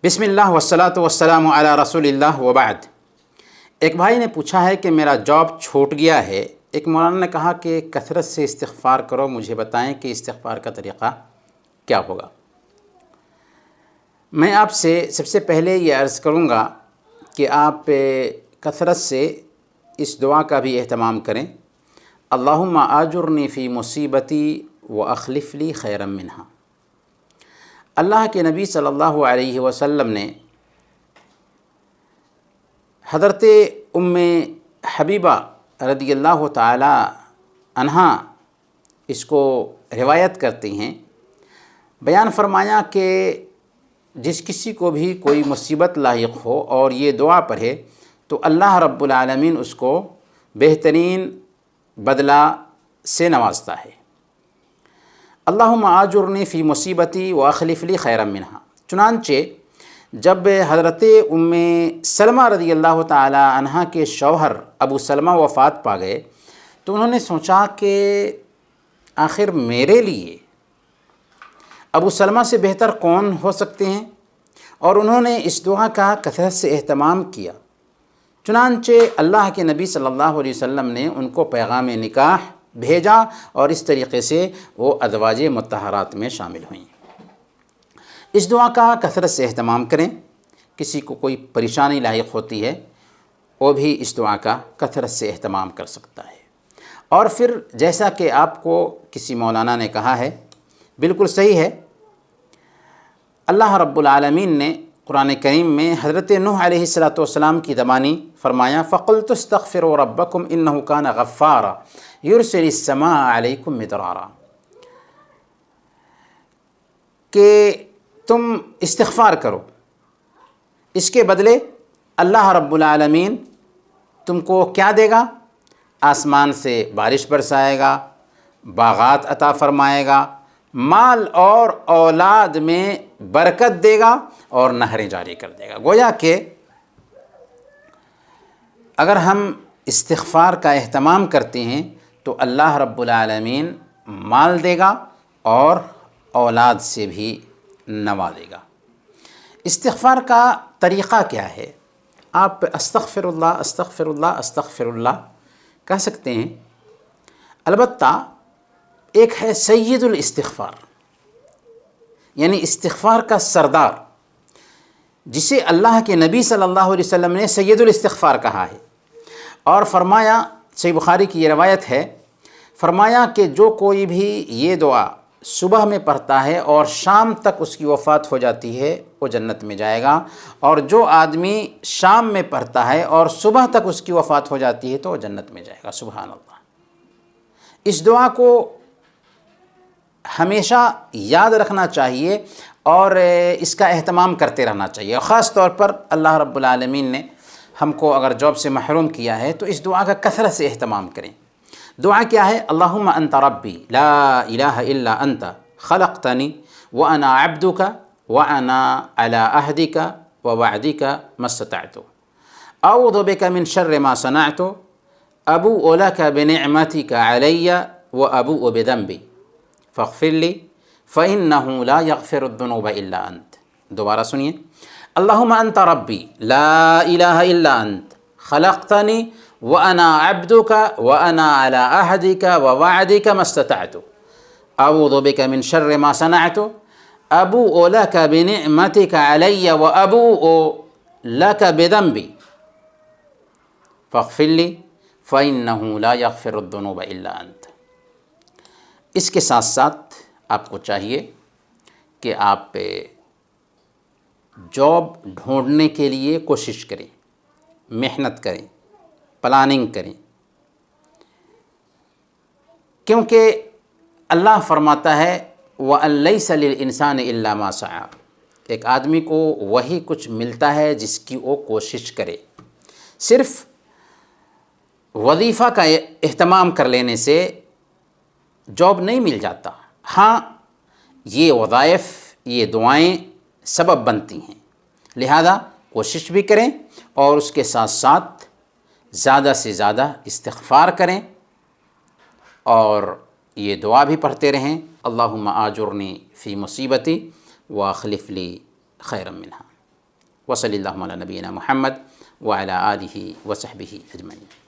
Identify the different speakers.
Speaker 1: بسم اللہ والصلاۃ والسلام علی رسول اللہ وبعد۔ ایک بھائی نے پوچھا ہے کہ میرا جاب چھوٹ گیا ہے۔ ایک مولانا نے کہا کہ کثرت سے استغفار کرو، مجھے بتائیں کہ استغفار کا طریقہ کیا ہوگا۔ میں آپ سے سب سے پہلے یہ عرض کروں گا کہ آپ کثرت سے اس دعا کا بھی اہتمام کریں، اللہم آجرنی فی مصیبتی واخلف لی خیرا منہا۔ اللہ کے نبی صلی اللہ علیہ وسلم نے حضرت ام حبیبہ رضی اللہ تعالی عنہا اس کو روایت کرتی ہیں، بیان فرمایا کہ جس کسی کو بھی کوئی مصیبت لاحق ہو اور یہ دعا پڑھے تو اللہ رب العالمین اس کو بہترین بدلہ سے نوازتا ہے۔ اللہم آجرنی فی مصیبتی واخلف لی خیرا منہا۔ چنانچہ جب حضرت ام سلمہ رضی اللہ تعالی عنہا کے شوہر ابو سلمہ وفات پا گئے تو انہوں نے سوچا کہ آخر میرے لیے ابو سلمہ سے بہتر کون ہو سکتے ہیں، اور انہوں نے اس دعا کا کثرت سے اہتمام کیا۔ چنانچہ اللہ کے نبی صلی اللہ علیہ وسلم نے ان کو پیغام نکاح بھیجا اور اس طریقے سے وہ ازواج مطہرات میں شامل ہوئیں۔ اس دعا کا کثرت سے اہتمام کریں۔ کسی کو کوئی پریشانی لاحق ہوتی ہے وہ بھی اس دعا کا کثرت سے اہتمام کر سکتا ہے۔ اور پھر جیسا کہ آپ کو کسی مولانا نے کہا ہے، بالکل صحیح ہے، اللہ رب العالمین نے قرآن کریم میں حضرت نوح علیہ السلام کی زبانی فرمایا فَقُلْتُ اسْتَغْفِرُوا رَبَّكُمْ إِنَّهُ كَانَ غَفَّارًا يُرْسِلِ السَّمَاءَ عَلَيْكُمْ مِدْرَارًا، کہ تم استغفار کرو، اس کے بدلے اللہ رب العالمین تم کو کیا دے گا؟ آسمان سے بارش برسائے گا، باغات عطا فرمائے گا، مال اور اولاد میں برکت دے گا اور نہریں جاری کر دے گا۔ گویا کہ اگر ہم استغفار کا اہتمام کرتے ہیں تو اللہ رب العالمین مال دے گا اور اولاد سے بھی نوازے گا۔ استغفار کا طریقہ کیا ہے؟ آپ استغفر اللہ استغفر اللہ استغفر اللہ کہہ سکتے ہیں، البتہ ایک ہے سید الاستغفار، یعنی استغفار کا سردار، جسے اللہ کے نبی صلی اللہ علیہ وسلم نے سید الاستغفار کہا ہے، اور فرمایا، صحیح بخاری کی یہ روایت ہے، فرمایا کہ جو کوئی بھی یہ دعا صبح میں پڑھتا ہے اور شام تک اس کی وفات ہو جاتی ہے وہ جنت میں جائے گا، اور جو آدمی شام میں پڑھتا ہے اور صبح تک اس کی وفات ہو جاتی ہے تو وہ جنت میں جائے گا۔ سبحان اللہ۔ اس دعا کو ہمیشہ یاد رکھنا چاہیے اور اس کا اہتمام کرتے رہنا چاہیے، اور خاص طور پر اللہ رب العالمین نے ہم کو اگر جاب سے محروم کیا ہے تو اس دعا کا کثرت سے اہتمام کریں۔ دعا کیا ہے؟ اللہم انت ربی لا الہ الا انت خلقتنی وانا عبدک وانا علی عہدک ووعدک ما استطعت اعوذ بک من شر ما صنعت ابوء لک بنعمتک علی وابوء بذنبی فاغفر لی فإنہ لا یغفر الذنوب الا انت۔ دوبارہ سنیے، اللہم انت ربی لا الہ الا انت خلقتنی وانا عبدک وانا علی عہدک ووعدک ما استطعت اعوذ بک من شر ما صنعت ابوء لک بنعمتک علی وابوء لک بذنبی فاغفر لی فإنہ لا یغفر الذنوب الا انت۔ اس کے ساتھ ساتھ آپ کو چاہیے کہ آپ جاب ڈھونڈنے کے لیے کوشش کریں، محنت کریں، پلاننگ کریں، کیونکہ اللہ فرماتا ہے وَأَن لَيْسَ لِلْإِنسَانِ إِلَّا مَا سَعَىٰ، ایک آدمی کو وہی کچھ ملتا ہے جس کی وہ کوشش کرے۔ صرف وظیفہ کا اہتمام کر لینے سے جاب نہیں مل جاتا، ہاں یہ وظائف، یہ دعائیں سبب بنتی ہیں، لہذا کوشش بھی کریں اور اس کے ساتھ ساتھ زیادہ سے زیادہ استغفار کریں اور یہ دعا بھی پڑھتے رہیں، اللہم آجرنی فی مصیبتی واخلف لی خیرا منہا۔ وصلی اللہ علی نبینا محمد وعلی آلہ وصحبہ اجمعین۔